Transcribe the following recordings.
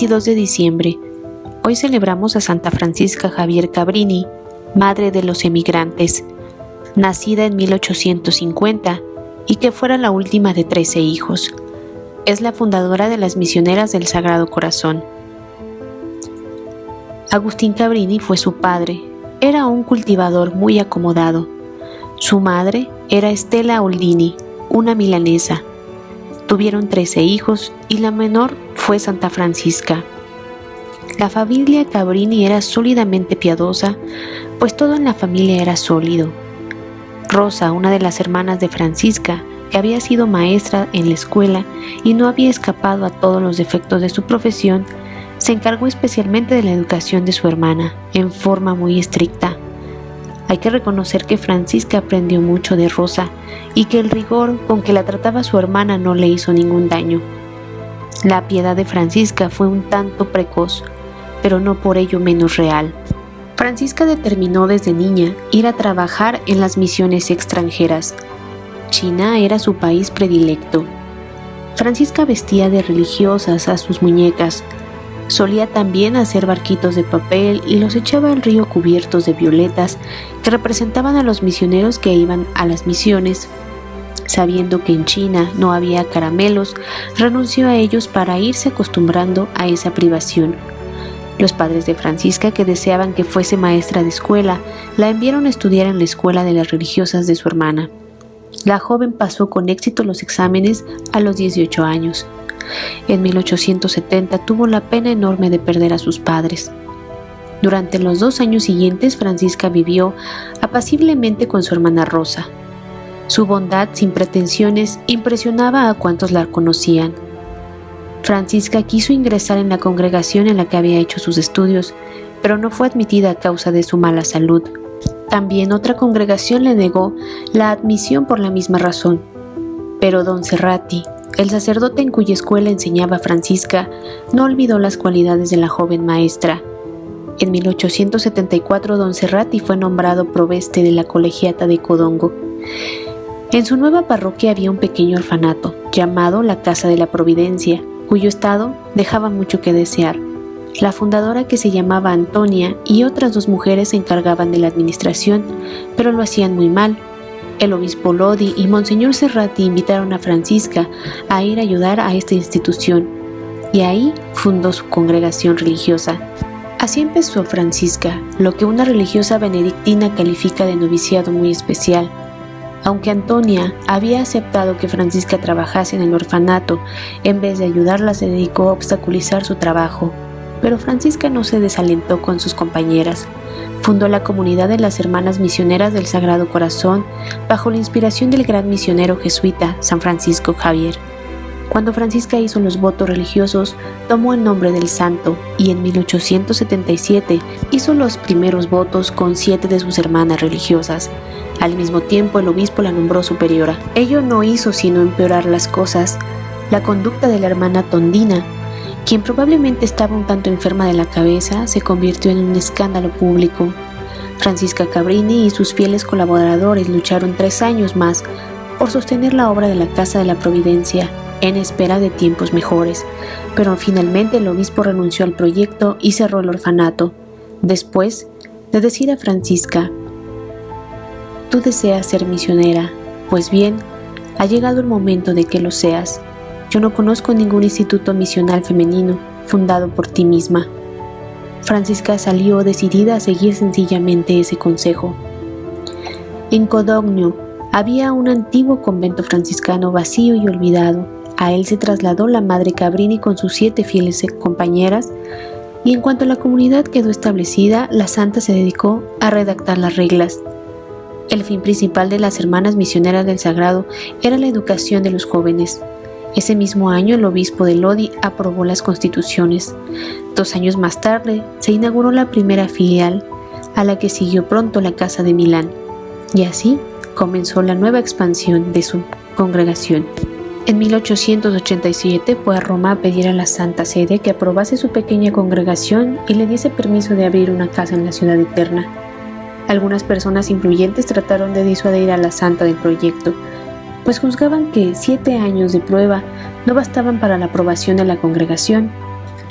22 de diciembre. Hoy celebramos a Santa Francisca Javier Cabrini, madre de los emigrantes, nacida en 1850 y que fuera la última de 13 hijos. Es la fundadora de las Misioneras del Sagrado Corazón. Agustín Cabrini fue su padre. Era un cultivador muy acomodado. Su madre era Estela Oldini, una milanesa. Tuvieron 13 hijos y la menor fue Santa Francisca. La familia Cabrini era sólidamente piadosa, pues todo en la familia era sólido. Rosa, una de las hermanas de Francisca, que había sido maestra en la escuela y no había escapado a todos los defectos de su profesión, se encargó especialmente de la educación de su hermana, en forma muy estricta. Hay que reconocer que Francisca aprendió mucho de Rosa y que el rigor con que la trataba su hermana no le hizo ningún daño. La piedad de Francisca fue un tanto precoz, pero no por ello menos real. Francisca determinó desde niña ir a trabajar en las misiones extranjeras. China era su país predilecto. Francisca vestía de religiosas a sus muñecas. Solía también hacer barquitos de papel y los echaba al río cubiertos de violetas que representaban a los misioneros que iban a las misiones. Sabiendo que en China no había caramelos, renunció a ellos para irse acostumbrando a esa privación. Los padres de Francisca, que deseaban que fuese maestra de escuela, la enviaron a estudiar en la escuela de las religiosas de su hermana. La joven pasó con éxito los exámenes a los 18 años. En 1870 tuvo la pena enorme de perder a sus padres. Durante los 2 años siguientes, Francisca vivió apaciblemente con su hermana Rosa. Su bondad sin pretensiones impresionaba a cuantos la conocían. Francisca quiso ingresar en la congregación en la que había hecho sus estudios, pero no fue admitida a causa de su mala salud. También otra congregación le negó la admisión por la misma razón. Pero don Cerrati, el sacerdote en cuya escuela enseñaba Francisca, no olvidó las cualidades de la joven maestra. En 1874 don Cerrati fue nombrado proveste de la colegiata de Codongo. En su nueva parroquia había un pequeño orfanato, llamado la Casa de la Providencia, cuyo estado dejaba mucho que desear. La fundadora, que se llamaba Antonia, y otras 2 mujeres se encargaban de la administración, pero lo hacían muy mal. El obispo Lodi y Monseñor Cerrati invitaron a Francisca a ir a ayudar a esta institución, y ahí fundó su congregación religiosa. Así empezó Francisca, lo que una religiosa benedictina califica de noviciado muy especial. Aunque Antonia había aceptado que Francisca trabajase en el orfanato, en vez de ayudarla se dedicó a obstaculizar su trabajo. Pero Francisca no se desalentó con sus compañeras. Fundó la comunidad de las Hermanas Misioneras del Sagrado Corazón bajo la inspiración del gran misionero jesuita San Francisco Javier. Cuando Francisca hizo los votos religiosos, tomó el nombre del santo y en 1877 hizo los primeros votos con 7 de sus hermanas religiosas. Al mismo tiempo, el obispo la nombró superiora. Ello no hizo sino empeorar las cosas. La conducta de la hermana Tondina, quien probablemente estaba un tanto enferma de la cabeza, se convirtió en un escándalo público. Francisca Cabrini y sus fieles colaboradores lucharon 3 años más por sostener la obra de la Casa de la Providencia, en espera de tiempos mejores, pero finalmente el obispo renunció al proyecto y cerró el orfanato, después de decir a Francisca: «Tú deseas ser misionera, pues bien, ha llegado el momento de que lo seas. Yo no conozco ningún instituto misional femenino fundado por ti misma». Francisca salió decidida a seguir sencillamente ese consejo. En Codogno había un antiguo convento franciscano vacío y olvidado. A él se trasladó la madre Cabrini con sus 7 fieles compañeras, y en cuanto la comunidad quedó establecida, la santa se dedicó a redactar las reglas. El fin principal de las Hermanas Misioneras del Sagrado era la educación de los jóvenes. Ese mismo año el obispo de Lodi aprobó las constituciones. 2 años más tarde se inauguró la primera filial, a la que siguió pronto la Casa de Milán, y así comenzó la nueva expansión de su congregación. En 1887 fue a Roma a pedir a la Santa Sede que aprobase su pequeña congregación y le diese permiso de abrir una casa en la ciudad eterna. Algunas personas influyentes trataron de disuadir a la santa del proyecto, pues juzgaban que 7 años de prueba no bastaban para la aprobación de la congregación.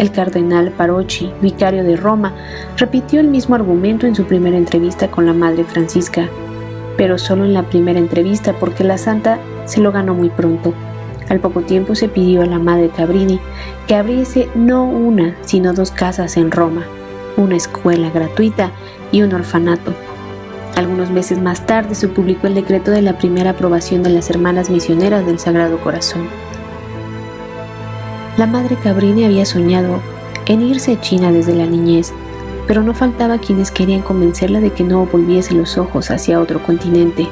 El cardenal Parocchi, vicario de Roma, repitió el mismo argumento en su primera entrevista con la Madre Francisca, pero solo en la primera entrevista porque la santa se lo ganó muy pronto. Al poco tiempo se pidió a la Madre Cabrini que abriese no una, sino 2 casas en Roma, una escuela gratuita y un orfanato. Algunos meses más tarde se publicó el decreto de la primera aprobación de las Hermanas Misioneras del Sagrado Corazón. La Madre Cabrini había soñado en irse a China desde la niñez, pero no faltaba quienes querían convencerla de que no volviese los ojos hacia otro continente.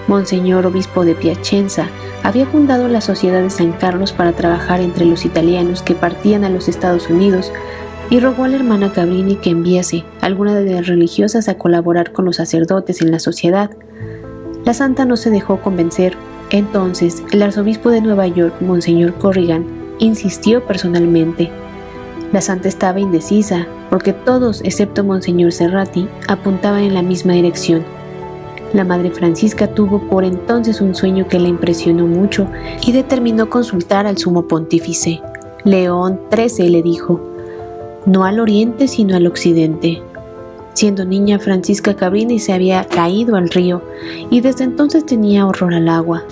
Monseñor Obispo de Piacenza había fundado la Sociedad de San Carlos para trabajar entre los italianos que partían a los Estados Unidos y rogó a la hermana Cabrini que enviase a alguna de las religiosas a colaborar con los sacerdotes en la sociedad. La santa no se dejó convencer. Entonces, el arzobispo de Nueva York, Monseñor Corrigan, insistió personalmente. La santa estaba indecisa, porque todos, excepto Monseñor Serrati, apuntaban en la misma dirección. La Madre Francisca tuvo por entonces un sueño que la impresionó mucho y determinó consultar al sumo pontífice. León XIII le dijo: «No al oriente, sino al occidente». Siendo niña, Francisca Cabrini se había caído al río y desde entonces tenía horror al agua.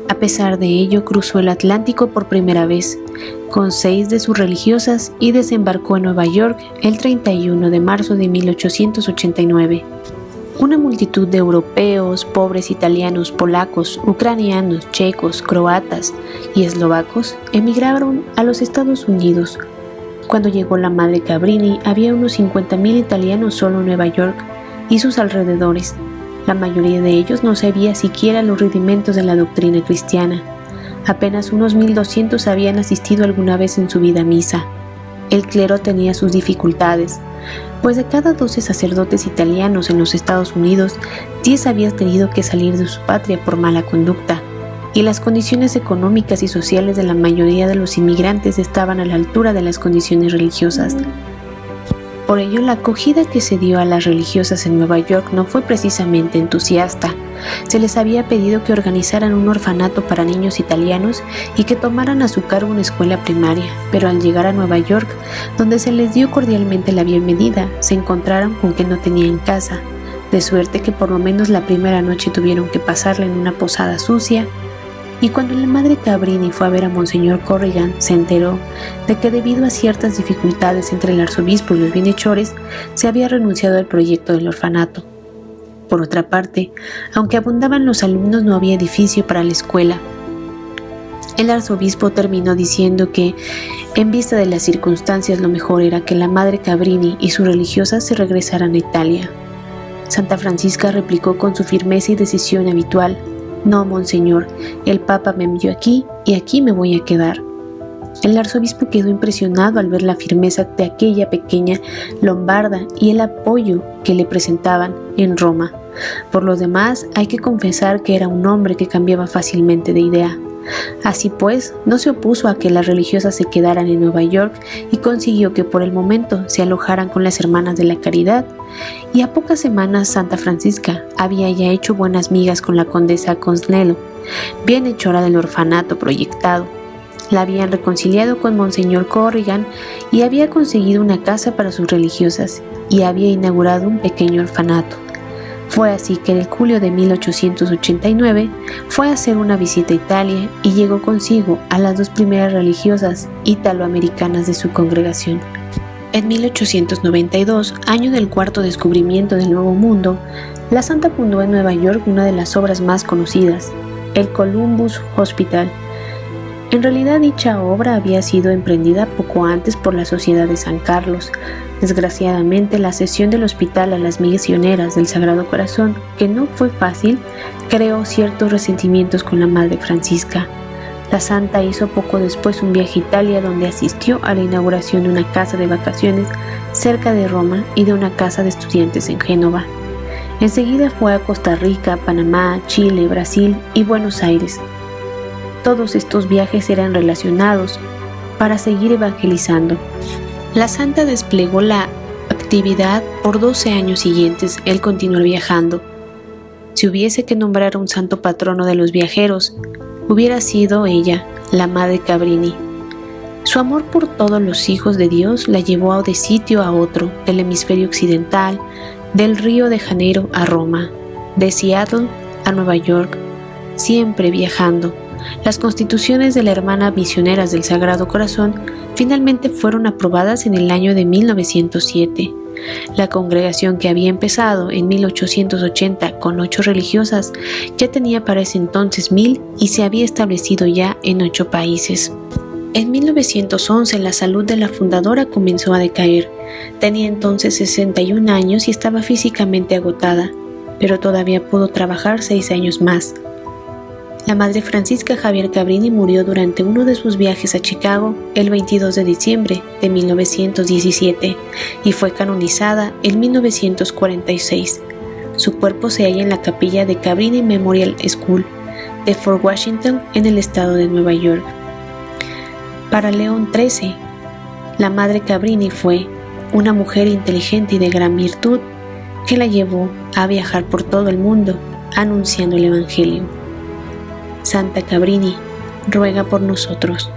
A pesar de ello, cruzó el Atlántico por primera vez, con 6 de sus religiosas, y desembarcó en Nueva York el 31 de marzo de 1889. Una multitud de europeos, pobres italianos, polacos, ucranianos, checos, croatas y eslovacos emigraron a los Estados Unidos. Cuando llegó la Madre Cabrini, había unos 50,000 italianos solo en Nueva York y sus alrededores. La mayoría de ellos no sabía siquiera los rudimentos de la doctrina cristiana. Apenas unos 1,200 habían asistido alguna vez en su vida a misa. El clero tenía sus dificultades, pues de cada 12 sacerdotes italianos en los Estados Unidos, 10 habían tenido que salir de su patria por mala conducta, y las condiciones económicas y sociales de la mayoría de los inmigrantes estaban a la altura de las condiciones religiosas. Por ello, la acogida que se dio a las religiosas en Nueva York no fue precisamente entusiasta. Se les había pedido que organizaran un orfanato para niños italianos y que tomaran a su cargo una escuela primaria, pero al llegar a Nueva York, donde se les dio cordialmente la bienvenida, se encontraron con que no tenían casa, de suerte que por lo menos la primera noche tuvieron que pasarla en una posada sucia. Y cuando la Madre Cabrini fue a ver a Monseñor Corrigan, se enteró de que debido a ciertas dificultades entre el arzobispo y los bienhechores, se había renunciado al proyecto del orfanato. Por otra parte, aunque abundaban los alumnos, no había edificio para la escuela. El arzobispo terminó diciendo que, en vista de las circunstancias, lo mejor era que la Madre Cabrini y sus religiosas se regresaran a Italia. Santa Francisca replicó con su firmeza y decisión habitual: «No, monseñor, el Papa me envió aquí y aquí me voy a quedar». El arzobispo quedó impresionado al ver la firmeza de aquella pequeña lombarda y el apoyo que le presentaban en Roma. Por lo demás, hay que confesar que era un hombre que cambiaba fácilmente de idea. Así pues, no se opuso a que las religiosas se quedaran en Nueva York y consiguió que por el momento se alojaran con las Hermanas de la Caridad. Y a pocas semanas Santa Francisca había ya hecho buenas migas con la condesa Cosnello, bienhechora del orfanato proyectado. La habían reconciliado con Monseñor Corrigan y había conseguido una casa para sus religiosas y había inaugurado un pequeño orfanato. Fue así que en julio de 1889 fue a hacer una visita a Italia y llegó consigo a las 2 primeras religiosas italoamericanas de su congregación. En 1892, año del cuarto descubrimiento del Nuevo Mundo, la santa fundó en Nueva York una de las obras más conocidas, el Columbus Hospital. En realidad, dicha obra había sido emprendida poco antes por la Sociedad de San Carlos. Desgraciadamente, la cesión del hospital a las misioneras del Sagrado Corazón, que no fue fácil, creó ciertos resentimientos con la Madre Francisca. La santa hizo poco después un viaje a Italia, donde asistió a la inauguración de una casa de vacaciones cerca de Roma y de una casa de estudiantes en Génova. Enseguida fue a Costa Rica, Panamá, Chile, Brasil y Buenos Aires. Todos estos viajes eran relacionados para seguir evangelizando. La santa desplegó la actividad por 12 años siguientes, el continuar viajando. Si hubiese que nombrar a un santo patrono de los viajeros, hubiera sido ella, la Madre Cabrini. Su amor por todos los hijos de Dios la llevó de sitio a otro, del hemisferio occidental, del Río de Janeiro a Roma, de Seattle a Nueva York, siempre viajando. Las constituciones de la Hermana Misioneras del Sagrado Corazón finalmente fueron aprobadas en el año de 1907. La congregación, que había empezado en 1880 con 8 religiosas, ya tenía para ese entonces 1000 y se había establecido ya en 8 países. En 1911 la salud de la fundadora comenzó a decaer. Tenía entonces 61 años y estaba físicamente agotada, pero todavía pudo trabajar 6 años más. La Madre Francisca Javier Cabrini murió durante uno de sus viajes a Chicago el 22 de diciembre de 1917 y fue canonizada en 1946. Su cuerpo se halla en la capilla de Cabrini Memorial School de Fort Washington, en el estado de Nueva York. Para León XIII, la Madre Cabrini fue una mujer inteligente y de gran virtud que la llevó a viajar por todo el mundo anunciando el Evangelio. Santa Cabrini, ruega por nosotros.